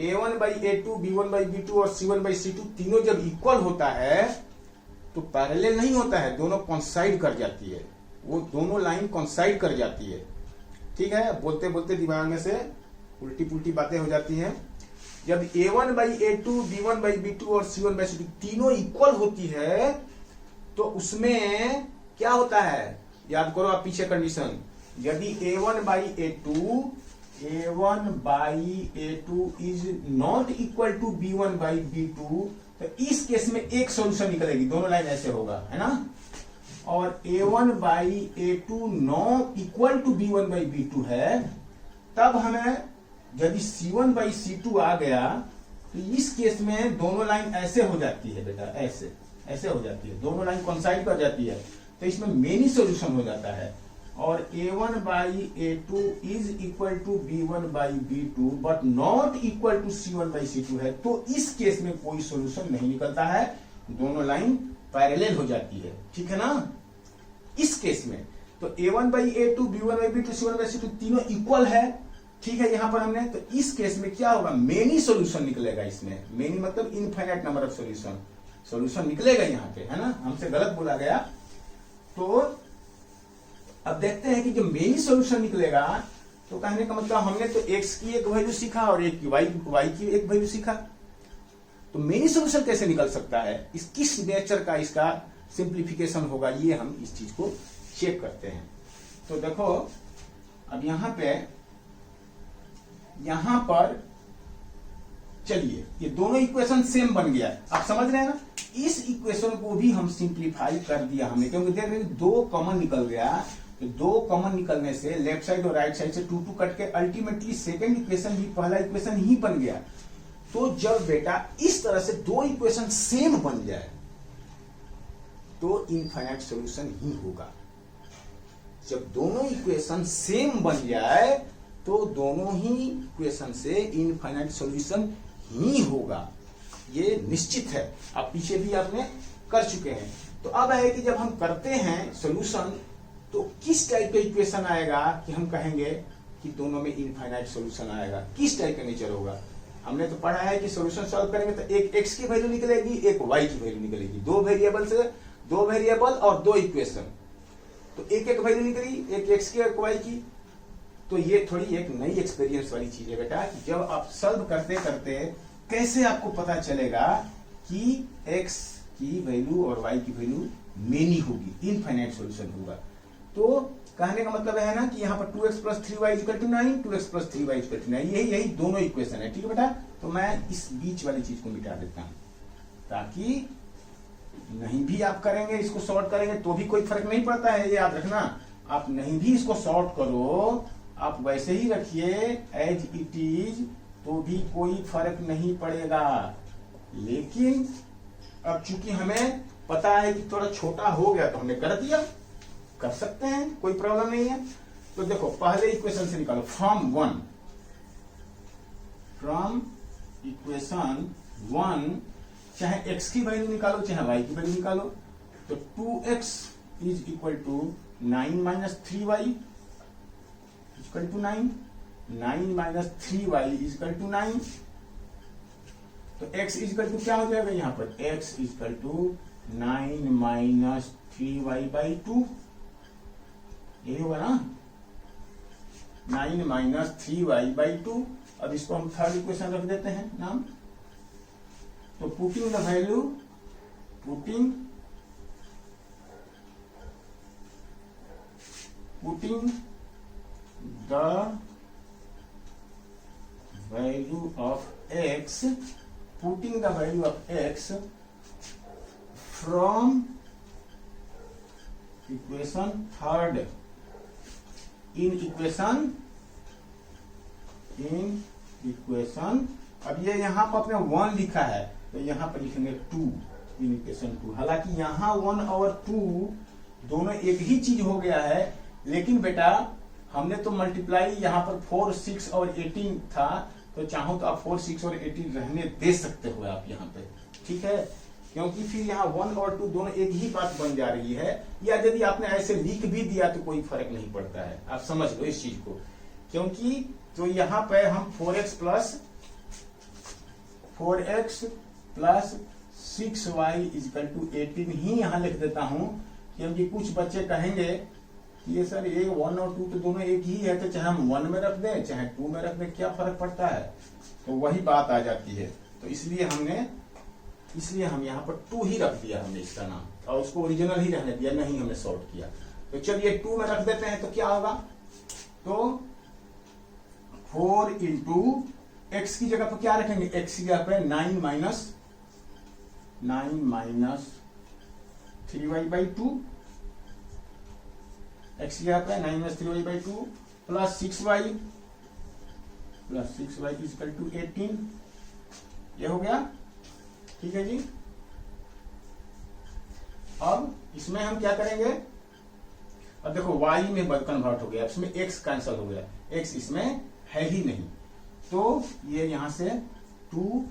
A1/A2, B1/B2 और C1/C2 तीनों जब इक्वल होता है तो पैरेलल नहीं होता है, दोनों कॉन्साइड कर जाती है, वो दोनों लाइन कॉन्साइड कर जाती है। ठीक है, बोलते बोलते दिमाग में से उल्टी पुल्टी बातें हो जाती हैं। जब A1/A2, B1/B2 और C1/C2 तीनों इक्वल होती है तो उसमें क्या होता है, याद करो आप पीछे कंडीशन। यदि A1/A2 is not equal to B1/B2 तो इस केस में एक सॉल्यूशन निकलेगी, दोनों लाइन ऐसे होगा, है ना। और A1/A2 not equal to B1/B2 है, तब हमें यदि C1/C2 आ गया तो इस केस में दोनों लाइन ऐसे हो जाती है बेटा, ऐसे ऐसे हो जाती है, दोनों लाइन कॉन्साइड कर जाती है, तो इसमें मेनी सॉल्यूशन हो जाता है। और A1/A2 is equal to B1/B2 but not equal to C1/C2 है, तो इस केस में कोई सॉल्यूशन नहीं निकलता है, दोनों लाइन पैरेलल हो जाती है। ठीक है ना, इस केस में तो A1/A2, B1/B2, C1/C2 तीनों इक्वल है। ठीक है, यहां पर हमने, तो इस केस में क्या होगा, मेनी सॉल्यूशन निकलेगा इसमें, मेनी मतलब इनफाइनाइट नंबर ऑफ सॉल्यूशन निकलेगा यहाँ पे, है ना, हमसे गलत बोला गया। तो अब देखते हैं कि जब मेनी सॉल्यूशन निकलेगा तो कहने का मतलब हमने तो x की एक वैल्यू सीखा और एक y की एक वैल्यू सीखा, तो मेनी सॉल्यूशन कैसे निकल सकता है, इस किस नेचर का इसका सिंप्लीफिकेशन होगा, ये हम इस चीज को चेक करते हैं। तो देखो अब यहां पर चलिए ये दोनों इक्वेशन सेम बन गया, आप समझ रहे हैं ना। इस इक्वेशन को भी हम सिंप्लीफाई कर दिया हमने, क्योंकि देख रहे दो कॉमन निकल गया, तो दो कॉमन निकलने से लेफ्ट साइड और राइट साइड से 2 कट के अल्टीमेटली सेकंड इक्वेशन भी पहला इक्वेशन ही बन गया। तो जब बेटा इस तरह से दो इक्वेशन सेम बन जाए तो इनफाइनाइट सॉल्यूशन ही होगा। जब दोनों इक्वेशन सेम बन जाए तो दोनों ही इक्वेशन से इनफाइनाइट सॉल्यूशन ही होगा, ये निश्चित है। अब पीछे भी आपने कर चुके हैं। तो अब है कि जब हम करते हैं सॉल्यूशन तो किस टाइप का इक्वेशन आएगा कि हम कहेंगे कि दोनों में इनफाइनाइट सॉल्यूशन आएगा, किस टाइप का नेचर होगा। हमने तो पढ़ा है कि सॉल्यूशन सॉल्व करेंगे तो एक x की वैल्यू निकलेगी, एक y की वैल्यू निकलेगी, दो वेरिएबल और दो इक्वेशन, तो एक एक वैल्यू निकली, एक x की और y की। तो ये थोड़ी एक नई एक्सपीरियंस वाली चीज है बेटा, कि जब आप सॉल्व करते करते कैसे आपको पता चलेगा कि x की वैल्यू और y की वैल्यू मेनी होगी, इनफाइनाइट सॉल्यूशन होगा। तो कहने का मतलब है ना कि यहाँ पर 2x + 3y = 9, 2x + 3y = 9, यही दोनों इक्वेशन है। ठीक है बेटा, तो मैं इस बीच वाली चीज को मिटा देता हूं, ताकि नहीं भी आप करेंगे, इसको सॉर्ट करेंगे तो भी कोई फर्क नहीं पड़ता है, ये याद रखना। आप नहीं भी इसको सॉर्ट करो, आप वैसे ही रखिए एज इट इज, तो भी कोई फर्क नहीं पड़ेगा। लेकिन अब चूंकि हमें पता है कि थोड़ा छोटा हो गया तो हमने कर दिया, कर सकते हैं, कोई प्रॉब्लम नहीं है। तो देखो पहले इक्वेशन से निकालो, फ्रॉम इक्वेशन 1 चाहे x की वैल्यू निकालो चाहे y की वैल्यू निकालो। तो 2x = 9 - 3y = 9, 9 - 3y = 9। तो x क्या हो जाएगा यहाँ पर, x = 9 - 3y/2, यही होगा ना, 9 - 3y/2। अब इसको हम थर्ड इक्वेशन रख देते हैं नाम। तो putting the value of x from equation third in equation अब ये यहां पर अपने 1 लिखा है तो यहां पर लिखेंगे 2 इन इक्वेशन 2। हालांकि यहां 1 और 2 दोनों एक ही चीज हो गया है, लेकिन बेटा हमने तो मल्टीप्लाई यहाँ पर 4, 6 और 18 था, तो चाहो तो आप 4, 6 और 18 रहने दे सकते हो आप यहाँ पे, ठीक है, क्योंकि फिर यहाँ 1 और 2 दोनों एक ही बात बन जा रही है। या यदि आपने ऐसे लिख भी दिया तो कोई फर्क नहीं पड़ता है, आप समझ लो इस चीज को। क्योंकि तो यहाँ पे हम 4x plus 6y equal to 18 ही यहाँ लिख देता हूं, क्योंकि कुछ बच्चे कहेंगे कि ये सर ये 1 और 2 तो दोनों एक ही है, तो चाहे हम 1 में रख दें चाहे 2 में रख दें, क्या फर्क पड़ता है। तो वही बात आ जाती है। तो इसलिए हम यहाँ पर 2 ही रख दिया हमने इसका नाम, और उसको ओरिजिनल ही रहने दिया, नहीं हमने सॉर्ट किया। तो चलिए 2 में रख देते हैं, तो क्या होगा, तो 4 इंटू एक्स की जगह पर क्या रखेंगे, एक्स की जगह पर 9 माइनस 3y/2, एक्स की जगह पर 9 minus 3y/2 plus 6y equal to 18। ये हो गया, ठीक है जी। अब इसमें हम क्या करेंगे, अब देखो y में कन्वर्ट हो गया, इसमें x कैंसिल हो गया, x इसमें है ही नहीं, तो ये यहां से 2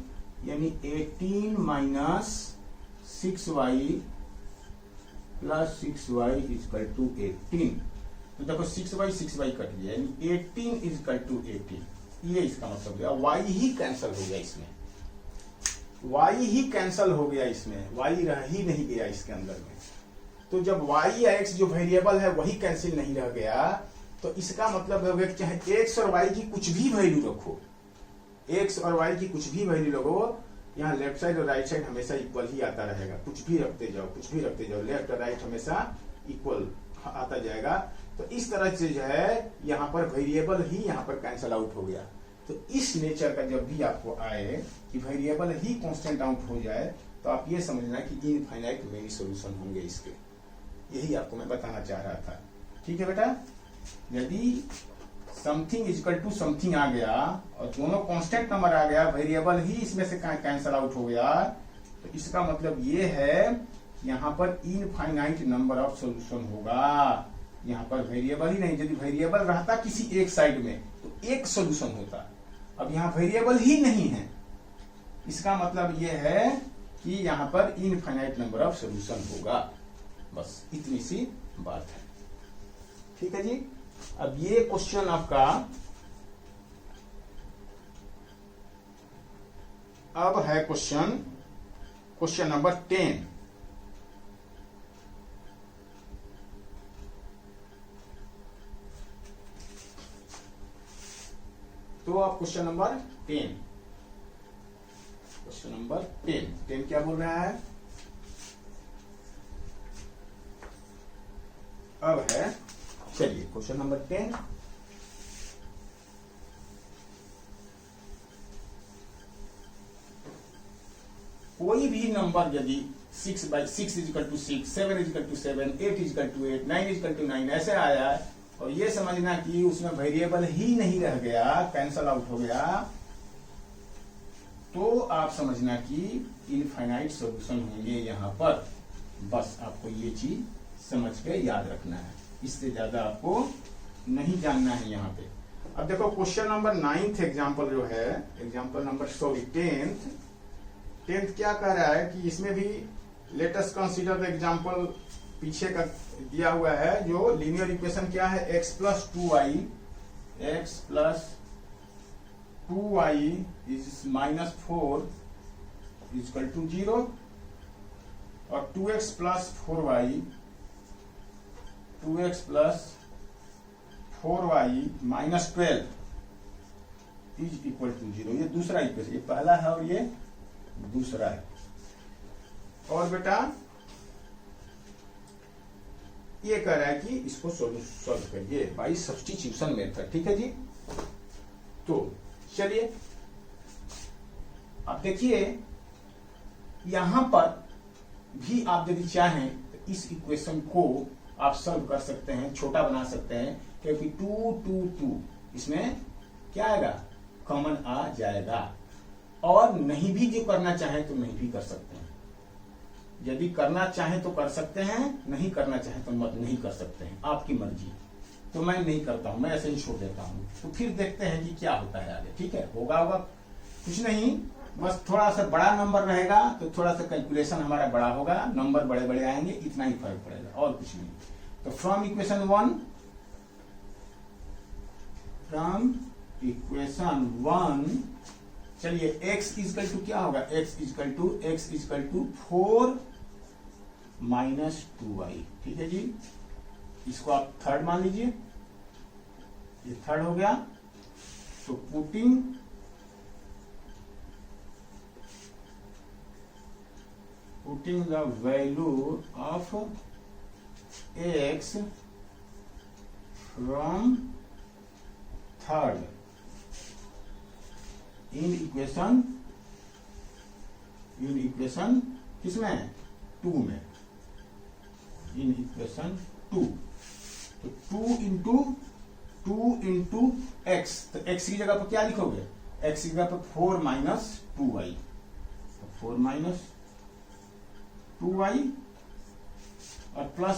यानी 18 minus 6y plus 6y equal to 18। तो देखो 6y कट गया, यानी 18 इक्वल टू 18, ये इसका मतलब गया। y ही कैंसिल हो गया इसमें, y ही कैंसिल हो गया इसमें, y रह ही नहीं गया इसके अंदर में। तो जब y या x जो वेरिएबल है वही कैंसिल नहीं रह गया, तो इसका मतलब है कि चाहे x और y की कुछ भी वैल्यू रखो, x और y की कुछ भी वैल्यू रखो, यहाँ लेफ्ट साइड और राइट साइड हमेशा इक्वल ही आता रहेगा। कुछ भी रखते जाओ, लेफ्ट और राइट हमेशा इक्वल आता जाएगा। तो इस तरह से जो है यहाँ पर वेरिएबल ही यहाँ पर कैंसिल आउट हो गया। तो इस नेचर का जब भी आपको आए कि वेरिएबल ही कांस्टेंट आउट हो जाए, तो आप ये समझना कि इनफाइनाइट मेनी सॉल्यूशन होंगे इसके। यही आपको मैं बताना चाह रहा था, ठीक है बेटा। यदि समथिंग इक्वल टू समथिंग आ गया और दोनों कांस्टेंट नंबर आ गया, वेरिएबल ही इसमें से कैंसिल आउट हो गया, तो इसका मतलब ये है यहाँ पर इनफाइनाइट नंबर ऑफ सॉल्यूशन होगा। यहाँ पर वेरिएबल ही नहीं, यदि वेरिएबल रहता किसी एक साइड में तो एक सॉल्यूशन होता। अब यहाँ वेरिएबल ही नहीं है, इसका मतलब ये है कि यहाँ पर इनफाइनाइट नंबर ऑफ सॉल्यूशन होगा। बस इतनी सी बात है, ठीक है जी। अब ये क्वेश्चन आपका अब है क्वेश्चन नंबर 10। तो आप क्वेश्चन नंबर 10 क्या बोल रहा है, अब है, चलिए क्वेश्चन नंबर 10। कोई भी नंबर यदि 6/6 equal to 6, 7 equal to 7, 8 equal to 8, 9 equal to 9 ऐसे आया है, और ये समझना कि उसमें वेरिएबल ही नहीं रह गया, कैंसल आउट हो गया, तो आप समझना कि इनफाइनाइट सॉल्यूशन होंगे यहाँ पर। बस आपको ये चीज समझ के याद रखना है, इससे ज्यादा आपको नहीं जानना है यहाँ पे। अब देखो क्वेश्चन नंबर 9th एग्जाम्पल जो है, एग्जाम्पल नंबर 10th क्या कह रहा है कि इसमें भी let us consider the example पीछे का दिया हुआ है, जो लीनियर इक्वेशन क्या है, x plus 2y is minus 4 equal to 0, और 2x plus 4y minus 12 is equal to 0। ये दूसरा इक्वेशन, ये पहला है और ये दूसरा है। और बेटा ये कह रहा है कि इसको सॉल्व करिए बाय सब्स्टिट्यूशन मेथड, ठीक है जी। तो चलिए अब देखिए, यहां पर भी आप यदि चाहें तो इस इक्वेशन को आप सॉल्व कर सकते हैं, छोटा बना सकते हैं, क्योंकि 2 2 2 इसमें क्या आएगा, कॉमन आ जाएगा। और नहीं भी जो करना चाहे तो नहीं भी कर सकते हैं, यदि करना चाहे तो कर सकते हैं, नहीं करना चाहे तो मत नहीं कर सकते हैं, आपकी मर्जी। तो मैं नहीं करता हूं, मैं ऐसे ही छोड़ देता हूं, तो फिर देखते हैं कि क्या होता है आगे, ठीक है। होगा कुछ नहीं, बस थोड़ा सा बड़ा नंबर रहेगा तो थोड़ा सा कैलकुलेशन हमारा बड़ा होगा, नंबर बड़े बड़े आएंगे, इतना ही फर्क पड़ेगा और कुछ नहीं। तो फ्रॉम इक्वेशन वन चलिए x इजकल टू क्या होगा, x is equal to 4 minus 2y। ठीक है जी, इसको आप थर्ड मान लीजिए, ये थर्ड हो गया। तो putting the value of x from third in equation किसमें, 2 में, इन इक्वेशन 2। तो 2 इंटू x, तो x की जगह पर क्या लिखोगे, x की जगह पर 4 माइनस 2y, तो 4 माइनस 2y और plus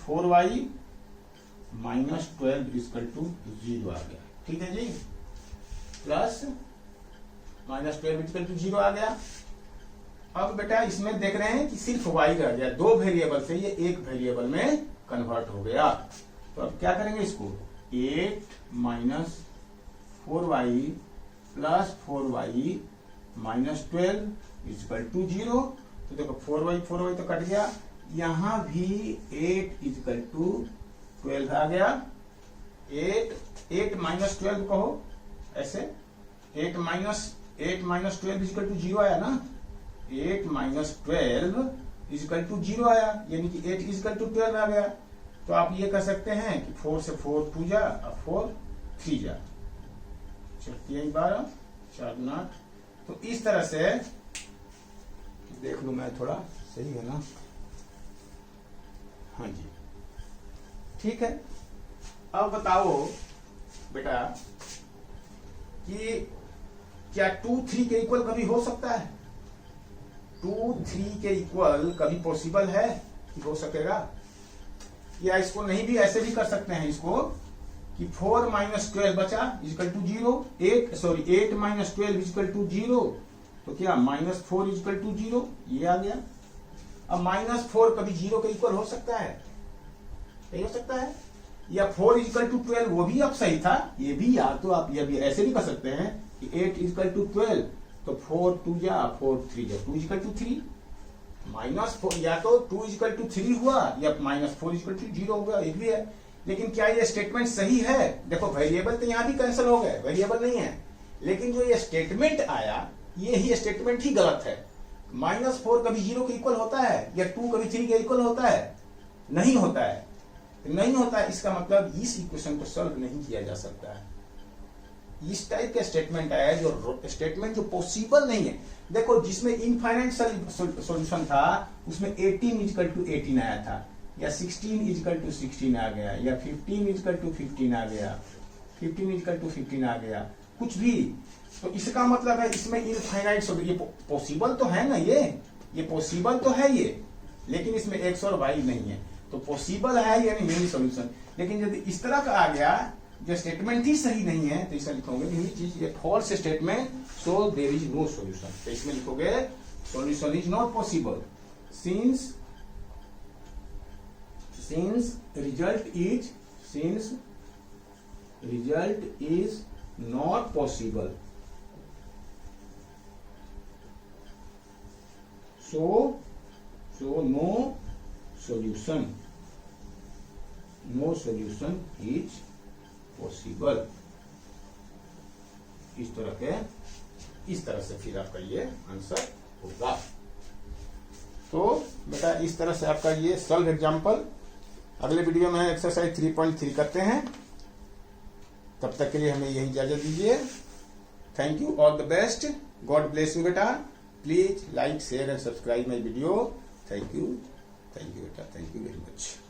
4y minus 12 is equal to 0 आ गया। ठीक है जी, प्लस माइनस 12 इजकल टू 0 आ गया। अब बेटा इसमें देख रहे हैं कि सिर्फ y रह गया, 2 वेरिएबल से ये एक वेरिएबल में कन्वर्ट हो गया। तो अब क्या करेंगे इसको, 8 minus 4y plus 4y minus 12 is equal to 0। तो देखो 4y तो कट गया, यहां भी 8 इजकल टू 12 आ गया। 8 माइनस 12 कहो ऐसे, 8 माइनस 12 इजकल टू 0 आया ना, 8 माइनस 12 इजकल टू 0 आया, यानी कि 8 इजकल टू 12 आ गया। तो आप ये कह सकते हैं कि 4 से 4 2 जा और 4 3 जा, 12 4 8। तो इस तरह से देख लू मैं, थोड़ा सही है ना, हाँ जी ठीक है। अब बताओ बेटा कि क्या 2 3 के इक्वल कभी हो सकता है, 2 3 के इक्वल कभी पॉसिबल है कि हो सकेगा, या इसको नहीं भी ऐसे भी कर सकते हैं इसको कि 4 माइनस 12 बचा is equal to 0, 8 minus 12 is equal to 0, तो क्या माइनस 4 इजकल टू 0 ये आ गया। अब माइनस 4 कभी 0 के इक्वल हो सकता है, नहीं हो सकता है, या 4 इजकल टू 12 वो भी अब सही था, ये भी, या तो आप ये भी ऐसे भी कर सकते हैं कि 8 इजकल टू 12, तो 4 2 जा 4 3 जा 2 इजकल टू 3, माइनस 4 या तो 2 इजकल टू 3 हुआ या माइनस 4 इजकल टू 0 हो गया, एक भी है। लेकिन क्या ये स्टेटमेंट सही है, देखो वेरिएबल तो यहां भी कैंसिल हो गए, वेरिएबल नहीं है, लेकिन जो ये स्टेटमेंट आया ये ही स्टेटमेंट ही गलत है। माइनस 4 कभी 0 के इक्वल होता है, या 2 कभी 3 के इक्वल होता है, नहीं होता है, नहीं होता है, इसका मतलब इस इक्वेशन को सॉल्व नहीं किया जा सकता है। इस टाइप का स्टेटमेंट आया है, जो स्टेटमेंट जो पॉसिबल नहीं है। देखो जिसमें इनफाइनाइट सॉल्यूशन था उसमें 18 इजकल टू 18 आया था, या 16 इजकल टू 16 आ गया, या 15 इजकल टू 15 आ गया, 15 इजकल टू 15 आ गया, कुछ भी। तो इसका मतलब है इसमें इनफाइनाइट सॉल्यूशन, ये पॉसिबल तो है ना, ये पॉसिबल तो है ये, लेकिन इसमें x और y नहीं है, तो पॉसिबल है यानी मेन सॉल्यूशन। लेकिन यदि इस तरह का आ गया जो स्टेटमेंट ही सही नहीं है, तो इसे लिखोगे ये false statement, so there is no solution. तो इसमें लिखोगे solution is not possible since result is not possible, so no solution is possible। इस तरह से फिर आपका ये आंसर होगा। तो बेटा इस तरह से आपका ये सॉल्व एग्जाम्पल। अगले वीडियो में एक्सरसाइज 3.3 करते हैं, तब तक के लिए हमें यही इजाजत दीजिए। Thank you, all the best, God bless you बेटा। Please like share and subscribe my video. Thank you बेटा, थैंक यू वेरी मच।